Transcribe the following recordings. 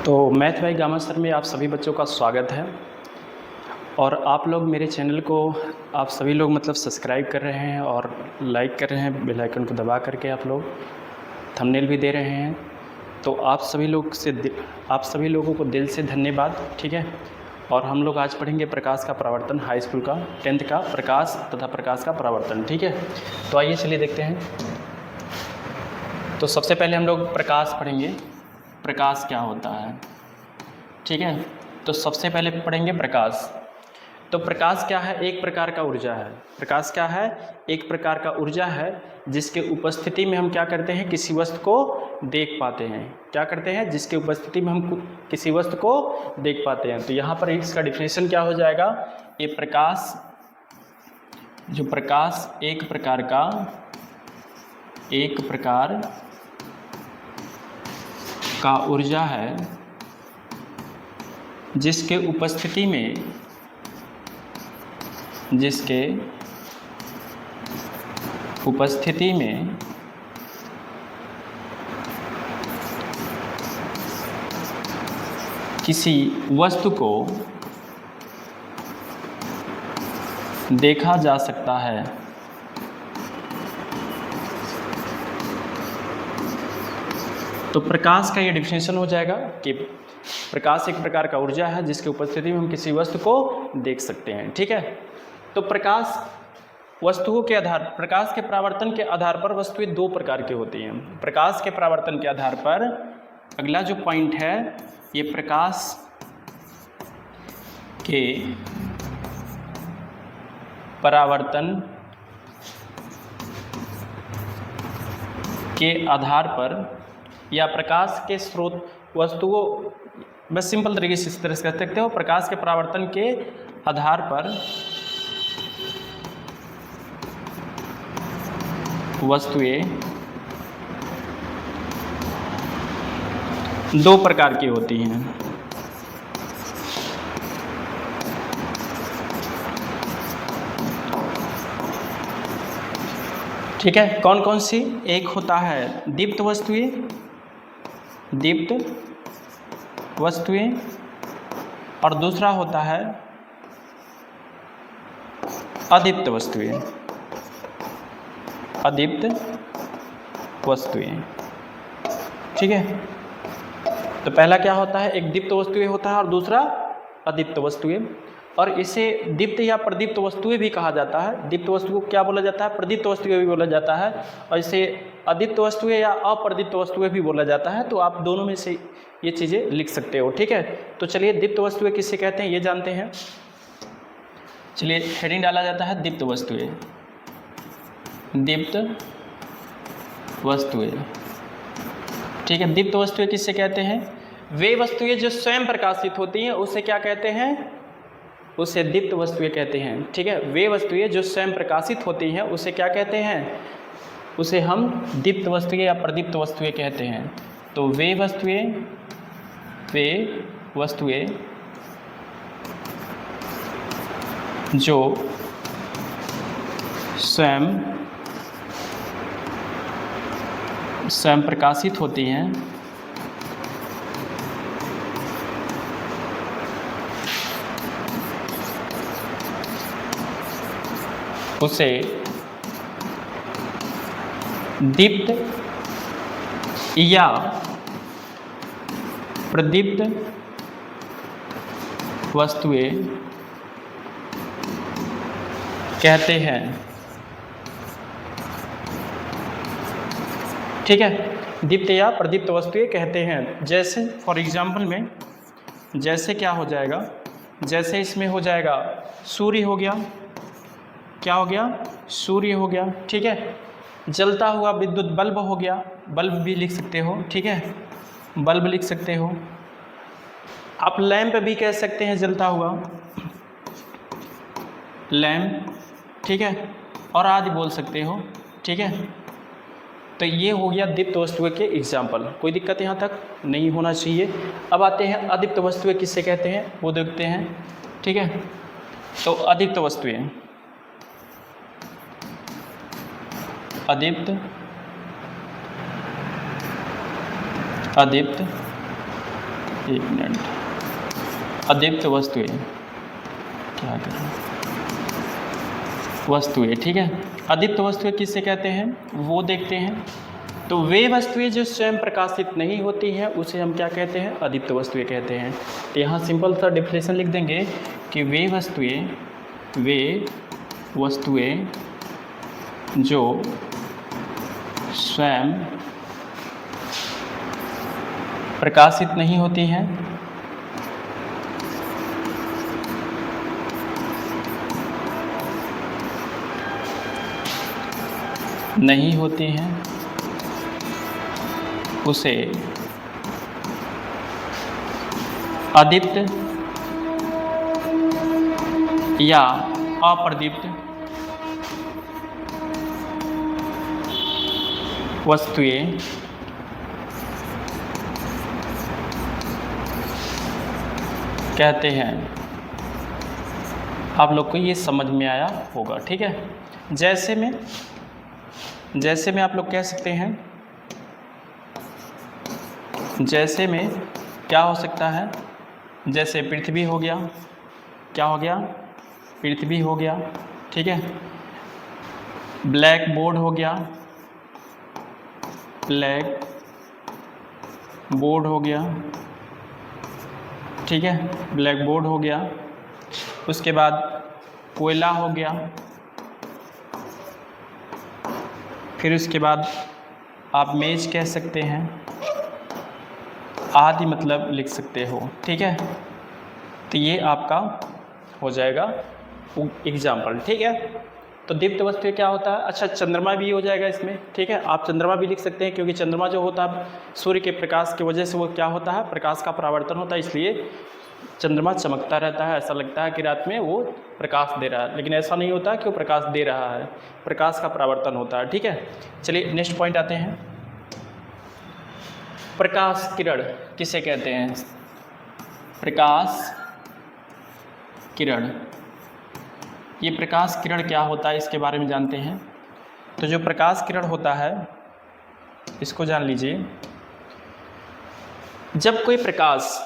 तो math by gamma sir में आप सभी बच्चों का स्वागत है। और आप लोग मेरे चैनल को आप सभी लोग मतलब सब्सक्राइब कर रहे हैं और लाइक कर रहे हैं, बेल आइकन को दबा करके आप लोग थंबनेल भी दे रहे हैं। तो आप सभी लोगों को दिल से धन्यवाद। ठीक है। और हम लोग आज पढ़ेंगे प्रकाश का परावर्तन, हाई स्कूल का 10th का प्रकाश तथा प्रकाश का परावर्तन। ठीक है। तो आइए चलिए देखते हैं। तो सबसे पहले हम लोग प्रकाश पढ़ेंगे, प्रकाश क्या होता है। ठीक है। तो सबसे पहले पढ़ेंगे प्रकाश। तो प्रकाश क्या है? एक प्रकार का ऊर्जा है। प्रकाश क्या है? एक प्रकार का ऊर्जा है जिसके उपस्थिति में हम क्या करते हैं, किसी वस्तु को देख पाते हैं। क्या करते हैं? जिसके उपस्थिति में हम किसी वस्तु को देख पाते हैं। तो यहाँ पर इसका डिफिनेशन क्या हो जाएगा? ये प्रकाश, जो प्रकाश एक प्रकार का ऊर्जा है जिसके उपस्थिति में किसी वस्तु को देखा जा सकता है। तो प्रकाश का ये डिफिनेशन हो जाएगा कि प्रकाश एक प्रकार का ऊर्जा है जिसकी उपस्थिति में हम किसी वस्तु को देख सकते हैं। ठीक है। तो प्रकाश वस्तुओं के आधार, प्रकाश के परावर्तन के आधार पर वस्तुएं दो प्रकार की होती हैं। प्रकाश के परावर्तन के आधार पर अगला जो पॉइंट है, ये प्रकाश के परावर्तन के आधार पर या प्रकाश के स्रोत वस्तुओं, बस सिंपल तरीके से इस तरह से कह सकते हो, प्रकाश के परावर्तन के आधार पर वस्तुएं दो प्रकार की होती हैं। ठीक है। कौन कौन सी? एक होता है दीप्त वस्तुएं और दूसरा होता है अदीप्त वस्तुएं। ठीक है। तो पहला क्या होता है? एक दीप्त वस्तुएं होता है और दूसरा अदीप्त वस्तुएं। और इसे दीप्त या प्रदीप्त वस्तुएं भी कहा जाता है। दीप्त वस्तु को क्या बोला जाता है? प्रदीप्त वस्तुएं भी बोला जाता है। और इसे अदीप्त वस्तुएं या अप्रदीप्त वस्तुएं भी बोला जाता है। तो आप दोनों में से ये चीज़ें लिख सकते हो। ठीक है। तो चलिए दीप्त वस्तुएं किससे कहते हैं ये जानते हैं। चलिए हेडिंग डाला जाता है दीप्त वस्तुएं। ठीक है। दीप्त वस्तुएं किससे कहते हैं? वे वस्तुएं जो स्वयं प्रकाशित होती हैं उसे क्या कहते हैं? उसे दीप्त वस्तुएं कहते हैं। ठीक है। वे वस्तुएं जो स्वयं प्रकाशित होती हैं उसे क्या कहते हैं? उसे हम दीप्त वस्तुएं या प्रदीप्त वस्तुएं कहते हैं। तो वे वस्तुएं जो स्वयं प्रकाशित होती हैं उसे दीप्त या प्रदीप्त वस्तुएं कहते हैं। ठीक है। दीप्त या प्रदीप्त वस्तुएं कहते हैं। जैसे फॉर एग्जाम्पल में, जैसे क्या हो जाएगा? जैसे इसमें हो जाएगा सूर्य हो गया। क्या हो गया? सूर्य हो गया। ठीक है। जलता हुआ विद्युत बल्ब हो गया। बल्ब भी लिख सकते हो। ठीक है। बल्ब लिख सकते हो। आप लैंप भी कह सकते हैं, जलता हुआ लैंप। ठीक है। और आदि बोल सकते हो। ठीक है। तो ये हो गया दीप्त वस्तुएं के एग्जाम्पल। कोई दिक्कत यहाँ तक नहीं होना चाहिए। अब आते हैं अदीप्त वस्तुएं किससे कहते हैं वो देखते हैं। ठीक है। तो अदीप्त वस्तुएं, अदीप्त एक मिनट, अदीप्त वस्तुएं, क्या कर रहे हैं, वस्तुएं, ठीक है। अदीप्त वस्तुएं किससे कहते हैं, वो देखते हैं। तो वे वस्तुएं जो स्वयं प्रकाशित नहीं होती हैं उसे हम क्या कहते हैं, अदीप्त वस्तुएं कहते हैं। तो यहाँ सिंपल सा डेफिनेशन लिख देंगे कि वे वस्तुएं जो स्वयं प्रकाशित नहीं होती हैं उसे अदीप्त या अप्रदीप्त वस्तुएं कहते हैं। आप लोग को ये समझ में आया होगा, ठीक है। जैसे में आप लोग कह सकते हैं, जैसे में क्या हो सकता है, जैसे पृथ्वी हो गया, क्या हो गया, पृथ्वी हो गया, ठीक है। ब्लैक बोर्ड हो गया, ब्लैक बोर्ड हो गया, ठीक है, ब्लैक बोर्ड हो गया। उसके बाद कोयला हो गया, फिर उसके बाद आप मेज कह सकते हैं, आदि मतलब लिख सकते हो, ठीक है। तो ये आपका हो जाएगा एग्जाम्पल, ठीक है। तो दीप्त वस्तु क्या होता है, अच्छा चंद्रमा भी हो जाएगा इसमें, ठीक है। आप चंद्रमा भी लिख सकते हैं, क्योंकि चंद्रमा जो होता है सूर्य के प्रकाश की वजह से वो क्या होता है, प्रकाश का परावर्तन होता है, इसलिए चंद्रमा चमकता रहता है, ऐसा लगता है कि रात में वो प्रकाश दे रहा है, लेकिन ऐसा नहीं होता कि वो प्रकाश दे रहा है, प्रकाश का परावर्तन होता है, ठीक है। चलिए नेक्स्ट पॉइंट आते हैं, प्रकाश किरण किसे कहते हैं, प्रकाश किरण। ये प्रकाश किरण क्या होता है इसके बारे में जानते हैं। तो जो प्रकाश किरण होता है इसको जान लीजिए, जब कोई प्रकाश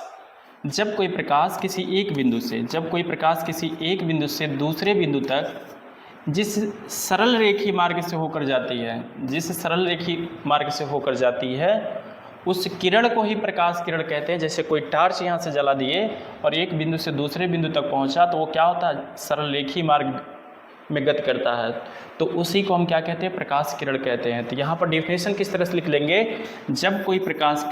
किसी एक बिंदु से दूसरे बिंदु तक जिस सरल रेखी मार्ग से होकर जाती है उस किरण को ही प्रकाश किरण कहते हैं। जैसे कोई टार्च यहाँ से जला दिए और एक बिंदु से दूसरे बिंदु तक पहुँचा तो वो क्या होता है, सरल रेखी मार्ग में गति करता है, तो उसी को हम क्या कहते हैं, प्रकाश किरण कहते हैं। तो यहाँ पर डेफिनेशन किस तरह से लिख लेंगे, जब कोई प्रकाश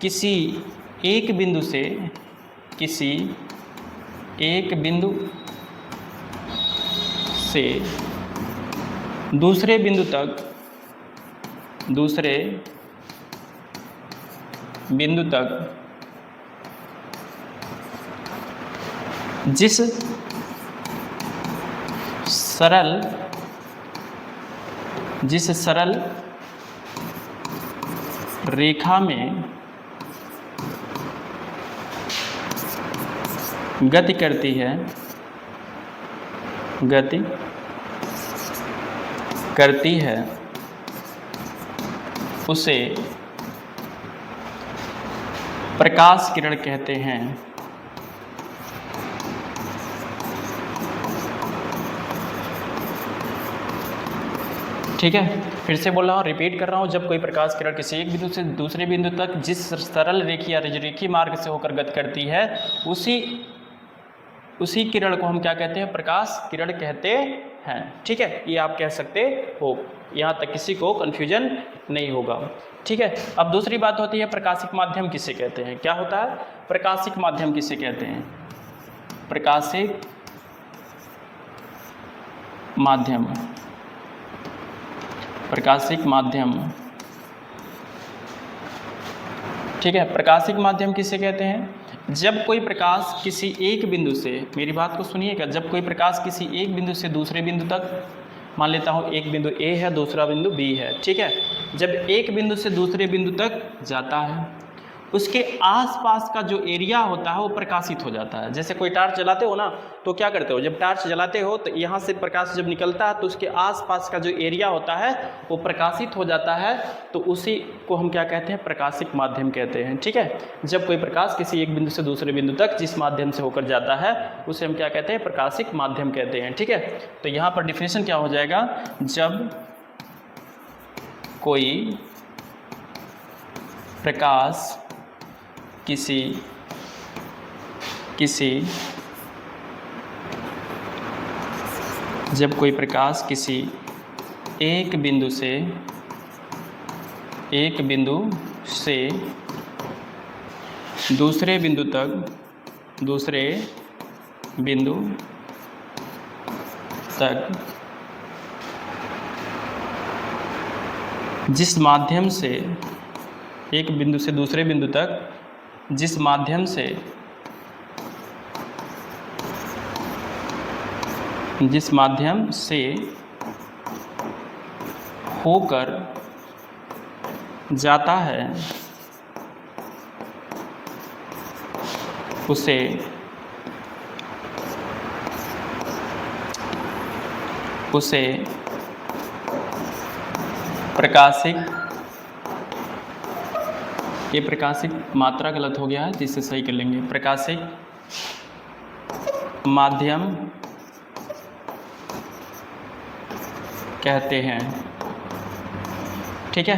किसी एक बिंदु से दूसरे बिंदु तक जिस सरल रेखा में गति करती है उसे प्रकाश किरण कहते हैं। ठीक है, फिर से बोल रहा हूँ, रिपीट कर रहा हूँ, जब कोई प्रकाश किरण किसी एक बिंदु से दूसरे बिंदु तक जिस सरल रेखी या रेखी मार्ग से होकर गति करती है उसी किरण को हम क्या कहते हैं, प्रकाश किरण कहते हैं। ठीक है, ये आप कह सकते हो, यहाँ तक किसी को कन्फ्यूजन नहीं होगा। ठीक है, अब दूसरी बात होती है प्रकाशिक माध्यम किसे कहते हैं। क्या होता है, प्रकाशिक माध्यम किसे कहते हैं, प्रकाशिक माध्यम, प्रकाशिक माध्यम। ठीक है, प्रकाशिक माध्यम किसे कहते हैं, जब कोई प्रकाश किसी एक बिंदु से, मेरी बात को सुनिएगा, जब कोई प्रकाश किसी एक बिंदु से दूसरे बिंदु तक, मान लेता हूँ एक बिंदु ए है, दूसरा बिंदु बी है, ठीक है, जब एक बिंदु से दूसरे बिंदु तक जाता है उसके आसपास का जो एरिया होता है वो प्रकाशित हो जाता है। जैसे कोई टार्च जलाते हो ना, तो क्या करते हो, जब टार्च जलाते हो तो यहाँ से प्रकाश जब निकलता है तो उसके आसपास का जो एरिया होता है वो प्रकाशित हो जाता है, तो उसी को हम क्या कहते हैं, प्रकाशिक माध्यम कहते हैं। ठीक है, जब कोई प्रकाश किसी एक बिंदु से दूसरे बिंदु तक जिस माध्यम से होकर जाता है उसे हम क्या कहते हैं, प्रकाशिक माध्यम कहते हैं। ठीक है, तो यहाँ पर डिफिनेशन क्या हो जाएगा, जब कोई प्रकाश किसी जब कोई प्रकाश किसी एक बिंदु से दूसरे बिंदु तक जिस माध्यम से एक बिंदु से दूसरे बिंदु तक जिस माध्यम से होकर जाता है उसे प्रकाशिक, ये प्रकाशिक मात्रा गलत हो गया है जिससे सही कर लेंगे, प्रकाशिक माध्यम कहते हैं। ठीक है,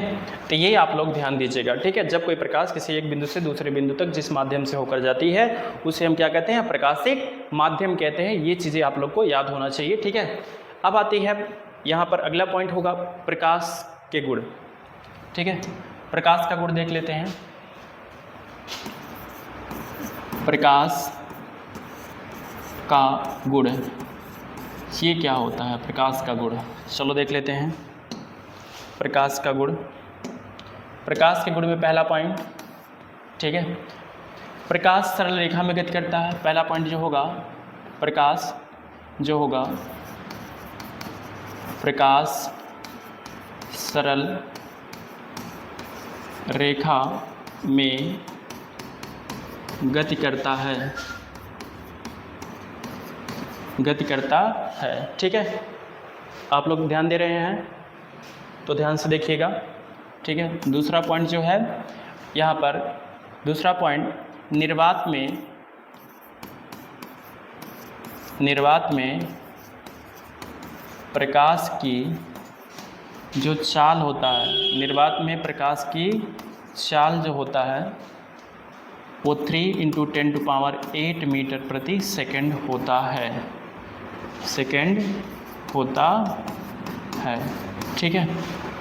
तो ये आप लोग ध्यान दीजिएगा। ठीक है, जब कोई प्रकाश किसी एक बिंदु से दूसरे बिंदु तक जिस माध्यम से होकर जाती है उसे हम क्या कहते हैं, प्रकाशिक माध्यम कहते हैं। ये चीज़ें आप लोग को याद होना चाहिए। ठीक है, अब आती है यहाँ पर अगला पॉइंट होगा प्रकाश के गुण। ठीक है, प्रकाश का गुण देख लेते हैं। प्रकाश का गुण ये क्या होता है, प्रकाश का गुण, चलो देख लेते हैं। प्रकाश का गुण, प्रकाश के गुण में पहला पॉइंट, ठीक है, प्रकाश सरल रेखा में गति करता है। पहला पॉइंट जो होगा, प्रकाश जो होगा, प्रकाश सरल रेखा में गति करता है, ठीक है। आप लोग ध्यान दे रहे हैं तो ध्यान से देखिएगा। ठीक है, दूसरा पॉइंट जो है यहाँ पर, दूसरा पॉइंट निर्वात में प्रकाश की जो चाल होता है, निर्वात में प्रकाश की चाल जो होता है वो 3 × 10⁸ मीटर प्रति सेकंड होता है, ठीक है।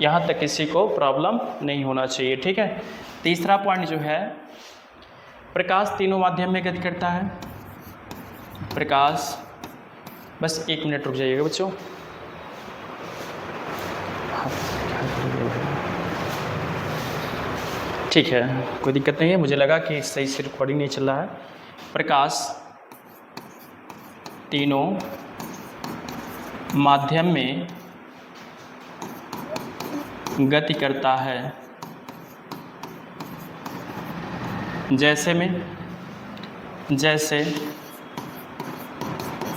यहाँ तक किसी को प्रॉब्लम नहीं होना चाहिए। ठीक है, तीसरा पॉइंट जो है, प्रकाश तीनों माध्यम में गति करता है। प्रकाश, बस 1 मिनट रुक जाइएगा बच्चों। ठीक है, कोई दिक्कत नहीं है, मुझे लगा कि सही से रिकॉर्डिंग नहीं चल रहा है। प्रकाश तीनों माध्यम में गति करता है।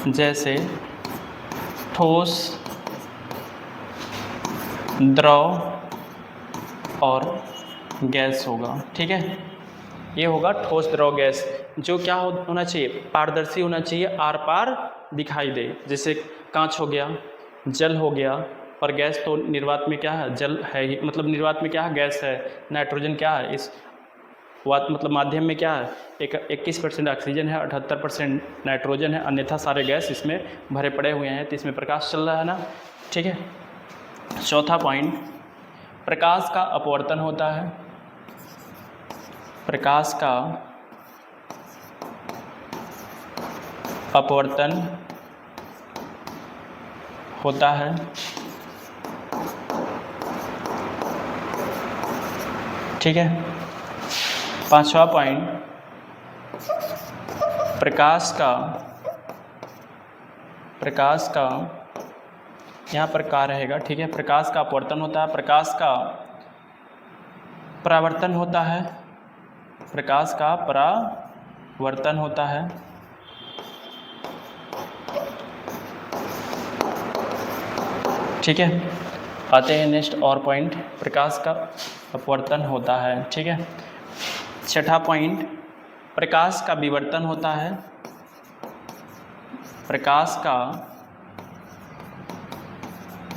जैसे ठोस, द्रव और गैस होगा। ठीक है, ये होगा ठोस, द्रव, गैस, जो क्या होना चाहिए, पारदर्शी होना चाहिए, आर पार दिखाई दे। जैसे कांच हो गया, जल हो गया, और गैस तो निर्वात में क्या है, जल है ही, मतलब निर्वात में क्या है, गैस है। नाइट्रोजन क्या है, इस मतलब माध्यम में क्या है, 21% ऑक्सीजन है, 78% नाइट्रोजन है, अन्यथा सारे गैस इसमें भरे पड़े हुए हैं, तो इसमें प्रकाश चल रहा है ना। ठीक है, चौथा पॉइंट, प्रकाश का अपवर्तन होता है। प्रकाश का अपवर्तन होता है। ठीक है, पांचवा पॉइंट, प्रकाश का यहाँ पर क्या रहेगा, ठीक है, प्रकाश का अपवर्तन होता है, प्रकाश का परावर्तन होता है, प्रकाश का परावर्तन होता है। ठीक है, आते हैं नेक्स्ट और पॉइंट, प्रकाश का अपवर्तन होता है। ठीक है, छठा पॉइंट, प्रकाश का विवर्तन होता है। प्रकाश का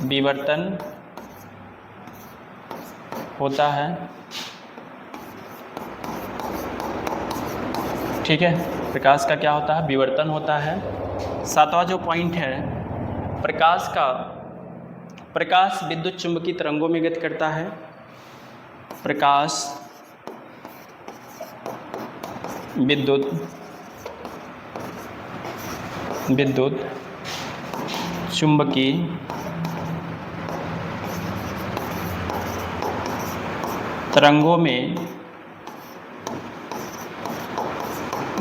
विवर्तन होता है। ठीक है, प्रकाश का क्या होता है, विवर्तन होता है। सातवां जो पॉइंट है, प्रकाश विद्युत चुंबकीय तरंगों में गति करता है। प्रकाश विद्युत चुंबकीय तरंगों में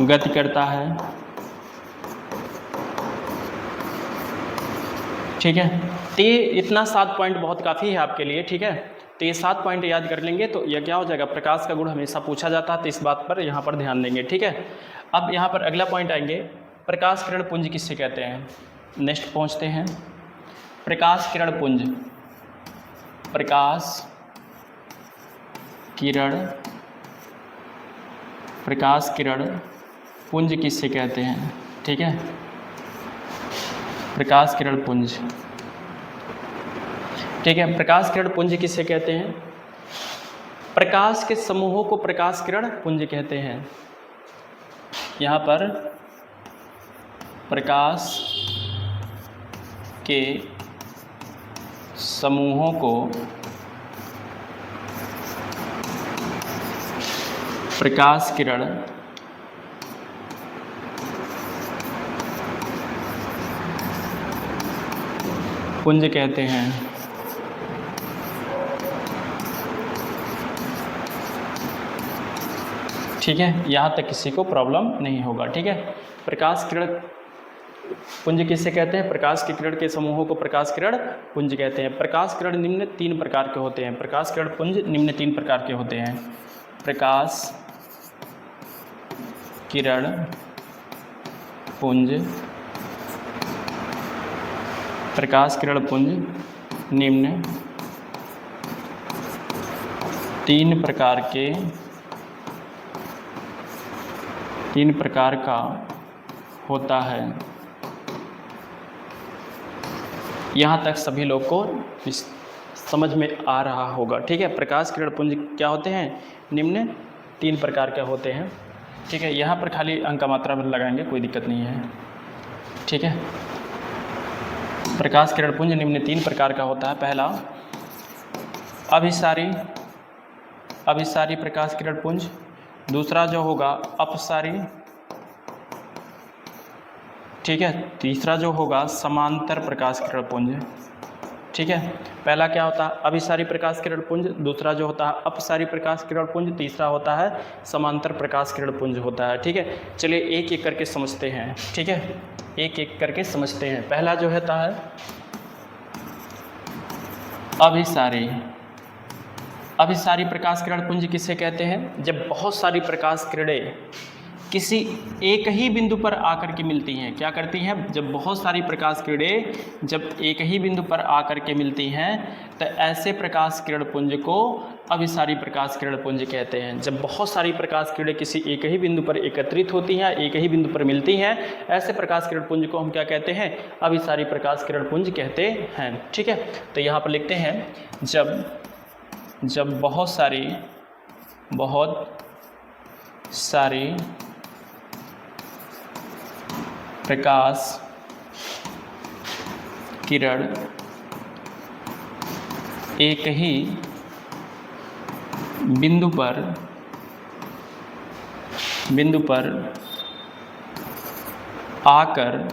गति करता है। ठीक है, तो ये इतना 7 पॉइंट बहुत काफ़ी है आपके लिए। ठीक है, तो ये 7 पॉइंट याद कर लेंगे तो यह क्या हो जाएगा, प्रकाश का गुण हमेशा पूछा जाता है, तो इस बात पर यहाँ पर ध्यान देंगे। ठीक है, अब यहाँ पर अगला पॉइंट आएंगे, प्रकाश किरण पुंज किससे कहते हैं। नेक्स्ट पहुँचते हैं, प्रकाश किरण पुंज। प्रकाश किरण पुंज किससे कहते हैं। ठीक है, प्रकाश किरण पुंज। ठीक है, प्रकाश किरण पुंज किससे कहते हैं, प्रकाश के समूहों को प्रकाश किरण पुंज कहते हैं। यहाँ पर प्रकाश के समूहों को प्रकाश किरण पुंज कहते हैं। ठीक है, यहाँ तक किसी को प्रॉब्लम नहीं होगा। ठीक है, प्रकाश किरण पुंज किससे कहते हैं, प्रकाश की किरण के समूहों को प्रकाश किरण पुंज कहते हैं। प्रकाश किरण निम्न 3 प्रकार के होते हैं। प्रकाश किरण पुंज निम्न 3 प्रकार के होते हैं। प्रकाश किरण पुंज, प्रकाश किरण पुंज निम्न 3 प्रकार का होता है। यहाँ तक सभी लोग को समझ में आ रहा होगा। ठीक है, प्रकाश किरण पुंज क्या होते हैं, निम्न 3 प्रकार के होते हैं। ठीक है, यहाँ पर खाली अंक का मात्रा लगाएंगे, कोई दिक्कत नहीं है। ठीक है, प्रकाश किरण पुंज निम्न 3 प्रकार का होता है। पहला अभिसारी प्रकाश किरण पुंज, दूसरा जो होगा अपसारी। ठीक है, तीसरा जो होगा समांतर प्रकाश किरण पुंज। ठीक है, पहला क्या होता है, अभिसारी प्रकाश किरण पुंज, दूसरा जो होता है अपसारी प्रकाश किरण पुंज, तीसरा होता है समांतर प्रकाश किरण पुंज होता है। ठीक है, चलिए एक एक करके समझते हैं। ठीक है, एक एक करके समझते हैं। पहला जो होता है अभिसारी प्रकाश किरण पुंज किसे कहते हैं, जब बहुत सारी प्रकाश किरणें किसी एक ही बिंदु पर आकर के मिलती हैं। क्या करती हैं, जब बहुत सारी प्रकाश किरणें जब एक ही बिंदु पर आकर के मिलती हैं तो ऐसे प्रकाश किरण पुंज को अभिसारी प्रकाश किरण पुंज कहते हैं। जब बहुत सारी प्रकाश किरणें किसी एक ही बिंदु पर एकत्रित होती हैं, एक ही बिंदु पर मिलती हैं, ऐसे प्रकाश किरण पुंज को हम क्या कहते हैं, अभिसारी प्रकाश किरण पुंज कहते हैं। ठीक है, तो यहाँ पर लिखते हैं, जब बहुत सारी प्रकाश किरण एक ही बिंदु पर आकर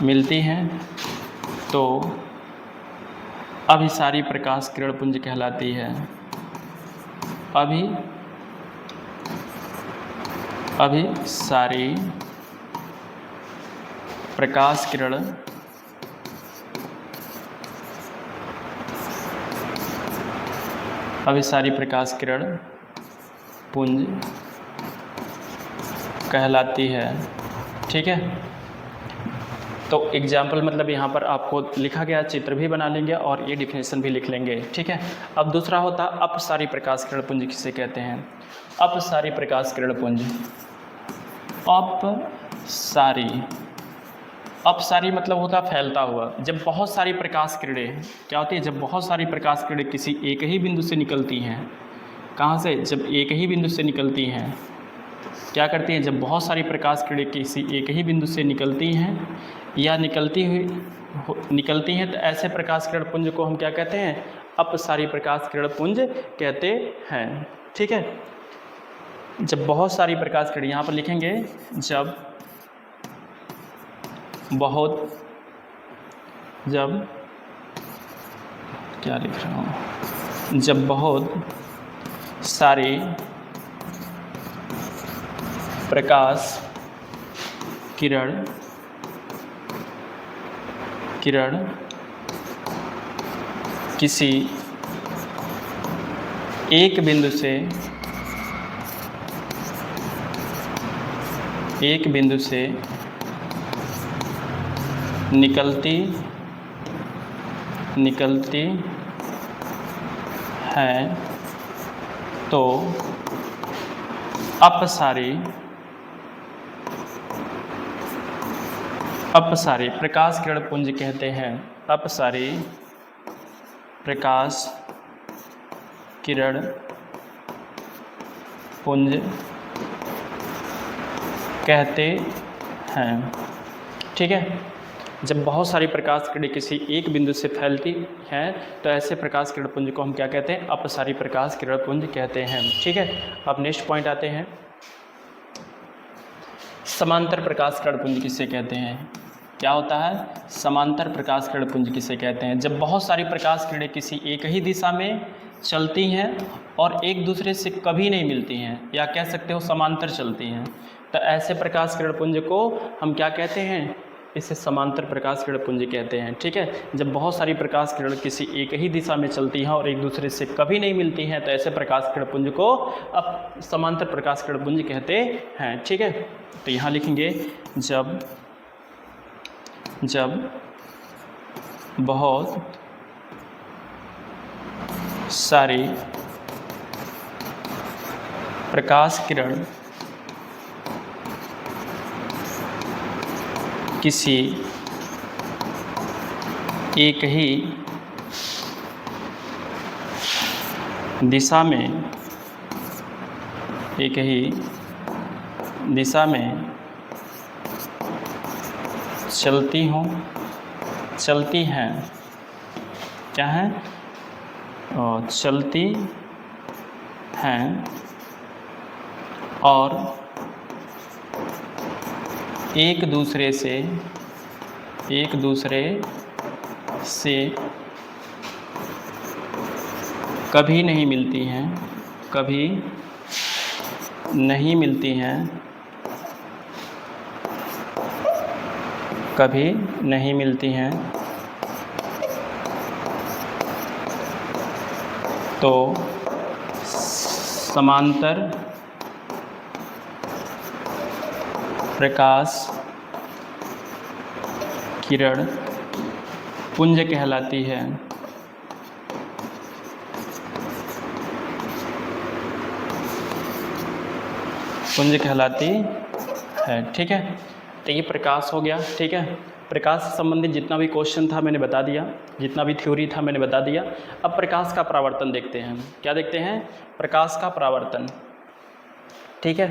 मिलती हैं तो अभिसारी प्रकाश किरण पुंज कहलाती है। अभिसारी प्रकाश किरण अभिसारी प्रकाश किरण पुंज कहलाती है। ठीक है, तो एग्जाम्पल मतलब यहाँ पर आपको लिखा गया, चित्र भी बना लेंगे और ये डिफिनेशन भी लिख लेंगे। ठीक है, अब दूसरा होता है अपसारी प्रकाश किरण पुंज किसे कहते हैं। अपसारी प्रकाश किरण पुंज, अपसारी मतलब होता है फैलता हुआ। जब बहुत सारी प्रकाश किरणें क्या होती है, जब बहुत सारी प्रकाश किरणें किसी एक ही बिंदु से निकलती हैं, कहाँ से, जब एक ही बिंदु से निकलती हैं, क्या करती हैं, जब बहुत सारी प्रकाश किरणें किसी एक ही बिंदु से निकलती हैं या निकलती हैं, तो ऐसे प्रकाश किरण पुंज को हम क्या कहते हैं, अपसारी प्रकाश किरण पुंज कहते हैं। ठीक है, जब बहुत सारी प्रकाश किरण, यहाँ पर लिखेंगे जब क्या लिख रहा हूँ, जब बहुत सारी प्रकाश किरण किसी एक बिंदु से निकलती हैं तो अपसारी प्रकाश किरण पुंज कहते हैं। अपसारी प्रकाश किरण पुंज कहते हैं। ठीक है, जब बहुत सारी प्रकाश किरणें किसी एक बिंदु से फैलती हैं तो ऐसे प्रकाश किरण पुंज को हम क्या कहते हैं, अपसारी प्रकाश किरण पुंज कहते हैं। ठीक है, अब नेक्स्ट पॉइंट आते हैं, समांतर प्रकाश किरण पुंज किसे कहते हैं। क्या होता है, समांतर प्रकाश किरण पुंज किसे कहते हैं। जब बहुत सारी प्रकाश किरणें किसी एक ही दिशा में चलती हैं और एक दूसरे से कभी नहीं मिलती हैं, या कह सकते हो समांतर चलती हैं, तो ऐसे प्रकाश किरण पुंज को हम क्या कहते हैं, इसे समांतर प्रकाश किरण पुंज कहते हैं। ठीक है, जब बहुत सारी प्रकाश किरण किसी एक ही दिशा में चलती हैं और एक दूसरे से कभी नहीं मिलती हैं, तो ऐसे प्रकाश किरण पुंज को अब समांतर प्रकाश किरण पुंज कहते हैं। ठीक है, तो यहाँ लिखेंगे जब बहुत सारी प्रकाश किरण किसी एक ही दिशा में चलती हैं, क्या है, चलती हैं और एक दूसरे से कभी नहीं मिलती हैं, तो समांतर प्रकाश किरण पुंज कहलाती है। ठीक है, तो ये प्रकाश हो गया। ठीक है, प्रकाश से संबंधित जितना भी क्वेश्चन था मैंने बता दिया, जितना भी थ्योरी था मैंने बता दिया। अब प्रकाश का परावर्तन देखते हैं। क्या देखते हैं, प्रकाश का परावर्तन। ठीक है,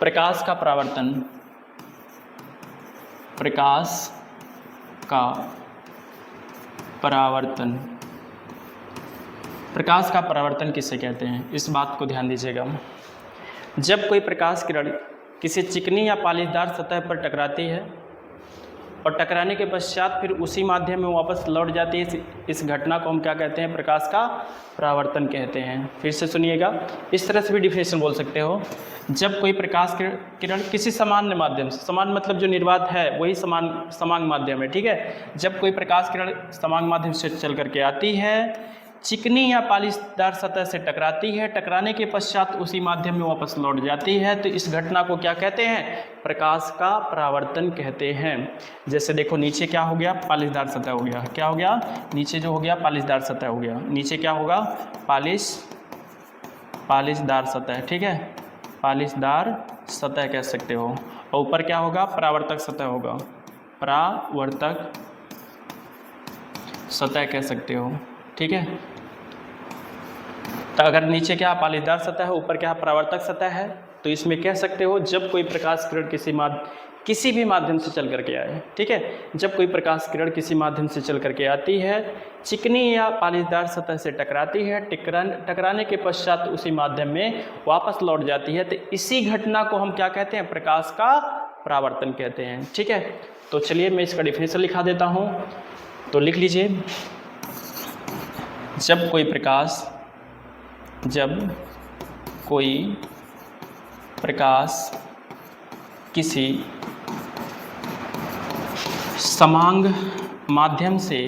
प्रकाश का परावर्तन किसे कहते हैं, इस बात को ध्यान दीजिएगा। जब कोई प्रकाश किरण किसी चिकनी या पालिशदार सतह पर टकराती है और टकराने के पश्चात फिर उसी माध्यम में वापस लौट जाती है, इस घटना को हम क्या कहते हैं, प्रकाश का परावर्तन कहते हैं। फिर से सुनिएगा, इस तरह से भी डिफिनेशन बोल सकते हो। जब कोई प्रकाश किरण किसी सामान्य माध्यम से, समान मतलब जो निर्वात है वही समान माध्यम है। ठीक है, जब कोई प्रकाश किरण समान माध्यम से चल करके आती है चिकनी या पालिशदार सतह से टकराती है, टकराने के पश्चात उसी माध्यम में वापस लौट जाती है, तो इस घटना को क्या कहते हैं? प्रकाश का परावर्तन कहते हैं। जैसे देखो नीचे क्या हो गया? पालिशदार सतह हो गया। क्या हो गया? नीचे जो हो गया पालिशदार सतह हो गया। नीचे क्या होगा? पालिशदार सतह, ठीक है, पालिशदार सतह कह सकते हो। और ऊपर क्या होगा? परावर्तक सतह होगा, परावर्तक सतह कह सकते हो, ठीक है। तो अगर नीचे क्या पालिशदार सतह है, ऊपर क्या परावर्तक सतह है, तो इसमें कह सकते हो जब कोई प्रकाश किरण किसी भी माध्यम से चल करके आए, ठीक है, जब कोई प्रकाश किरण किसी माध्यम से चल करके आती है, चिकनी या पालिशदार सतह से टकराती है, टकराने के पश्चात उसी माध्यम में वापस लौट जाती है, तो इसी घटना को हम क्या कहते हैं? प्रकाश का परावर्तन कहते हैं, ठीक है। तो चलिए मैं इसका डिफिनेशन लिखा देता हूँ, तो लिख लीजिए। जब कोई प्रकाश किसी समांग माध्यम से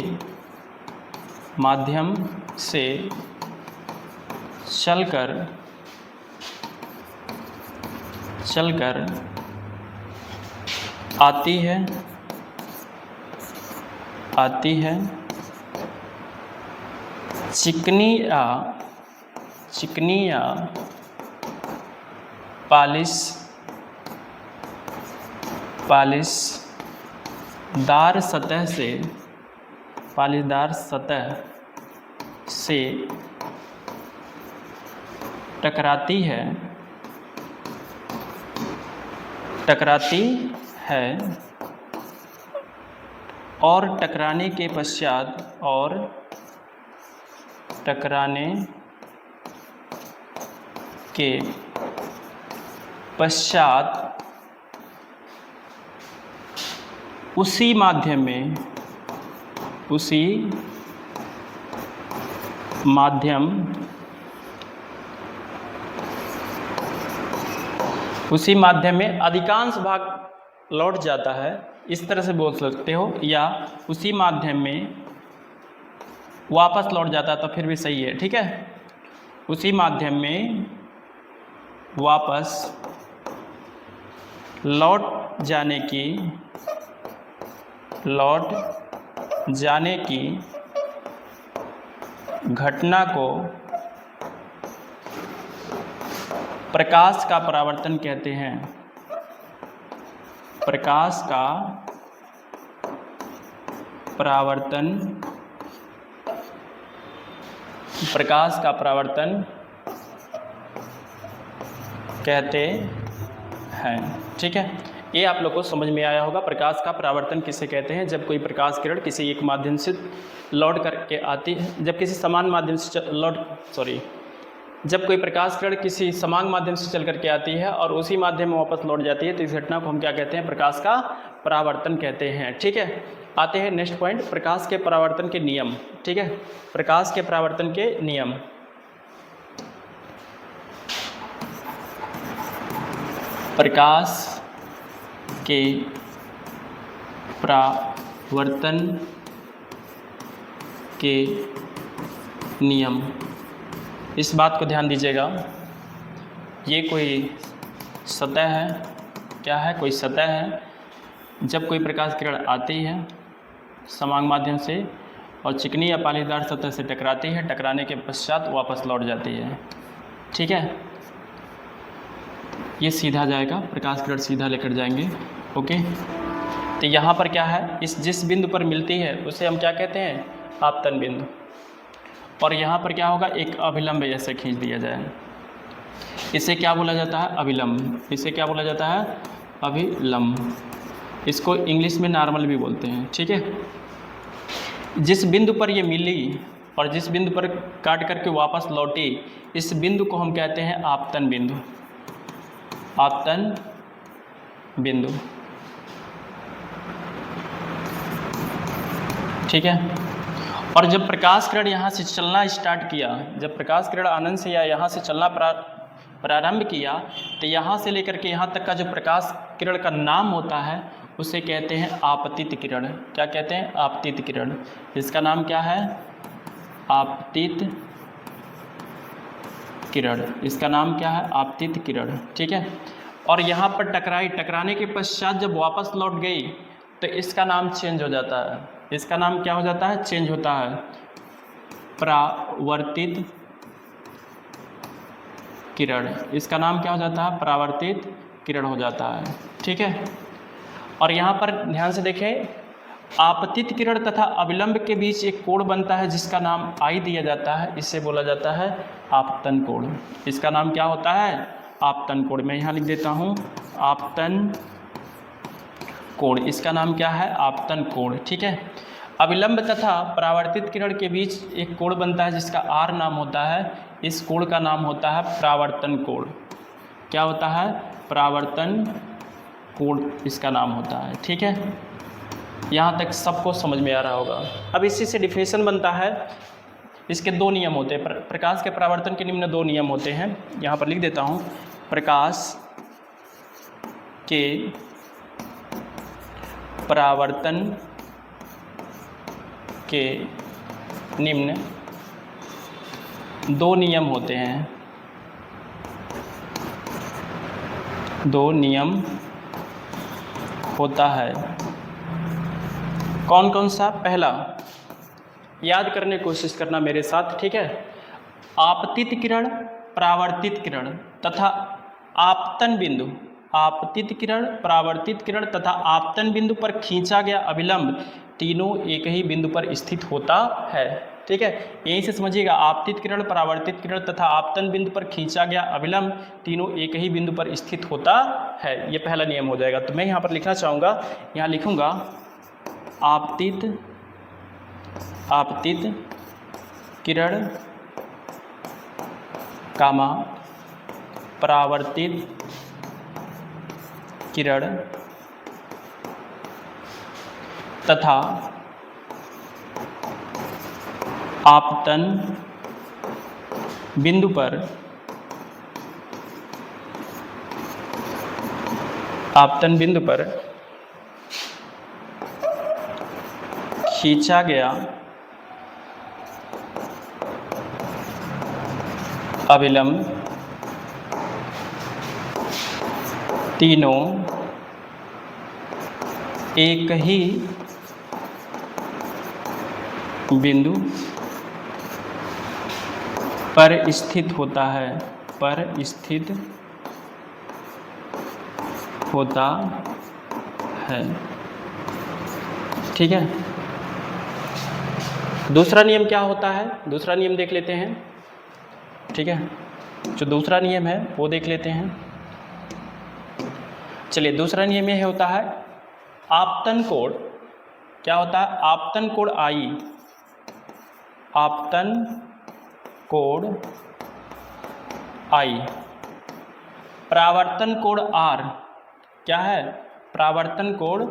चलकर आती है चिकनी या पालिशदार सतह से टकराती है और टकराने के पश्चात उसी माध्यम में अधिकांश भाग लौट जाता है, इस तरह से बोल सकते हो, या उसी माध्यम में वापस लौट जाता तो फिर भी सही है, ठीक है। उसी माध्यम में वापस लौट जाने की घटना को प्रकाश का परावर्तन कहते हैं। प्रकाश का परावर्तन कहते हैं, ठीक है। ये आप लोग को समझ में आया होगा। प्रकाश का परावर्तन किसे कहते हैं? जब कोई प्रकाश किरण किसी एक माध्यम से लौट करके आती है, जब किसी समान माध्यम से जब कोई प्रकाश किरण किसी समान माध्यम से चल करके आती है और उसी माध्यम में वापस लौट जाती है, तो इस घटना को हम क्या कहते हैं? प्रकाश का परावर्तन कहते हैं, ठीक है। आते हैं नेक्स्ट पॉइंट, प्रकाश के परावर्तन के नियम, ठीक है। प्रकाश के परावर्तन के नियम। प्रकाश के परावर्तन के नियम, इस बात को ध्यान दीजिएगा। ये कोई सतह है, क्या है? कोई सतह है। जब कोई प्रकाश किरण आती है समांग माध्यम से और चिकनी या पालिशदार सतह से टकराती है, टकराने के पश्चात वापस लौट जाती है, ठीक है। ये सीधा जाएगा, प्रकाश किरण सीधा लेकर जाएंगे, ओके। तो यहाँ पर क्या है? जिस बिंदु पर मिलती है उसे हम क्या कहते हैं? आपतन बिंदु। और यहाँ पर क्या होगा? एक अभिलंब ऐसे खींच दिया जाए, इसे क्या बोला जाता है? अभिलंब। इसे क्या बोला जाता है? अभिलंब। इसको इंग्लिश में नॉर्मल भी बोलते हैं, ठीक है। जिस बिंदु पर ये मिली और जिस बिंदु पर काट करके वापस लौटी, इस बिंदु को हम कहते हैं आपतन बिंदु। आपतन बिंदु, ठीक है। और जब प्रकाश किरण यहाँ से चलना स्टार्ट किया, जब प्रकाश किरण आनंद से या यहाँ से चलना प्रारंभ किया, तो यहाँ से लेकर के यहाँ तक का जो प्रकाश किरण का नाम होता है उसे कहते हैं आपतित किरण। क्या कहते हैं? आपतित किरण। इसका नाम क्या है? आपतित किरण, इसका नाम क्या है? आपतित किरण। ठीक है, और यहाँ पर टकराने के पश्चात जब वापस लौट गई तो इसका नाम चेंज हो जाता है। इसका नाम क्या हो जाता है? चेंज होता है, परावर्तित किरण। इसका नाम क्या हो जाता है? परावर्तित किरण हो जाता है। ठीक है, और यहाँ पर ध्यान से देखें, आपतित किरण तथा अविलंब के बीच एक कोण बनता है जिसका नाम आई दिया जाता है, इसे बोला जाता है आपतन कोण। इसका नाम क्या होता है? आपतन कोण। मैं यहाँ लिख देता हूँ आपतन कोण, इसका नाम क्या है? आपतन कोण। ठीक है, अविलंब तथा परावर्तित किरण के बीच एक कोण बनता है जिसका आर नाम होता है, इस कोण का नाम होता है परावर्तन कोण। क्या होता है? परावर्तन कोण इसका नाम होता है। ठीक है, यहाँ तक सबको समझ में आ रहा होगा। अब इसी से डिफिनेशन बनता है। इसके दो नियम होते हैं, प्रकाश के परावर्तन के निम्न दो नियम होते हैं। यहाँ पर लिख देता हूँ, प्रकाश के परावर्तन के निम्न दो नियम होते हैं। दो नियम होता है। कौन कौन सा? पहला, याद करने की कोशिश करना मेरे साथ। ठीक है, आपतित किरण, परावर्तित किरण तथा आपतन बिंदु, आपतित किरण, परावर्तित किरण तथा आपतन बिंदु पर खींचा गया अविलंब तीनों एक ही बिंदु पर स्थित होता है। ठीक है, यहीं से समझिएगा, आपतित किरण, परावर्तित किरण तथा आपतन बिंदु पर खींचा गया अविलंब तीनों एक ही बिंदु पर स्थित होता है। ये पहला नियम हो जाएगा। तो मैं यहाँ पर लिखना चाहूँगा, यहाँ लिखूँगा आपतित किरण कामा परावर्तित किरण तथा आपतन बिंदु पर खींचा गया अविलंब तीनों एक ही बिंदु पर स्थित होता है, ठीक है, दूसरा नियम क्या होता है? दूसरा नियम देख लेते हैं। ठीक है, जो दूसरा नियम है वो देख लेते हैं। चलिए, दूसरा नियम यह होता है, आपतन कोण क्या होता है? आपतन कोण आई, आपतन कोण आई, परावर्तन कोण आर क्या है? परावर्तन कोण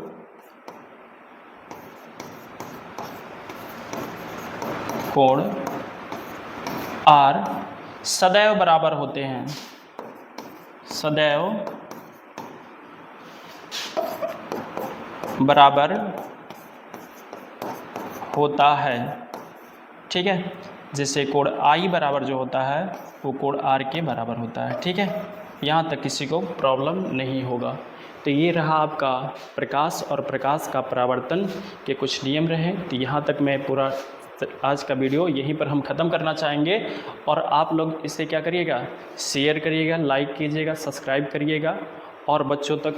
आर सदैव बराबर होते हैं, सदैव बराबर होता है। ठीक है, जैसे कोण आई बराबर जो होता है वो कोण आर के बराबर होता है। ठीक है, यहाँ तक किसी को प्रॉब्लम नहीं होगा। तो ये रहा आपका प्रकाश और प्रकाश का परावर्तन के कुछ नियम रहे। तो यहाँ तक मैं पूरा आज का वीडियो यहीं पर हम ख़त्म करना चाहेंगे। और आप लोग इसे क्या करिएगा? शेयर करिएगा, लाइक कीजिएगा, सब्सक्राइब करिएगा और बच्चों तक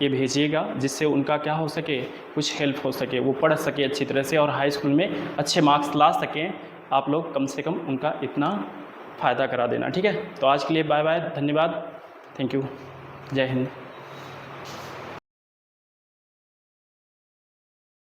ये भेजिएगा, जिससे उनका क्या हो सके, कुछ हेल्प हो सके, वो पढ़ सके अच्छी तरह से और हाई स्कूल में अच्छे मार्क्स ला सकें। आप लोग कम से कम उनका इतना फ़ायदा करा देना। ठीक है, तो आज के लिए बाय बाय, धन्यवाद, थैंक यू, जय हिंद।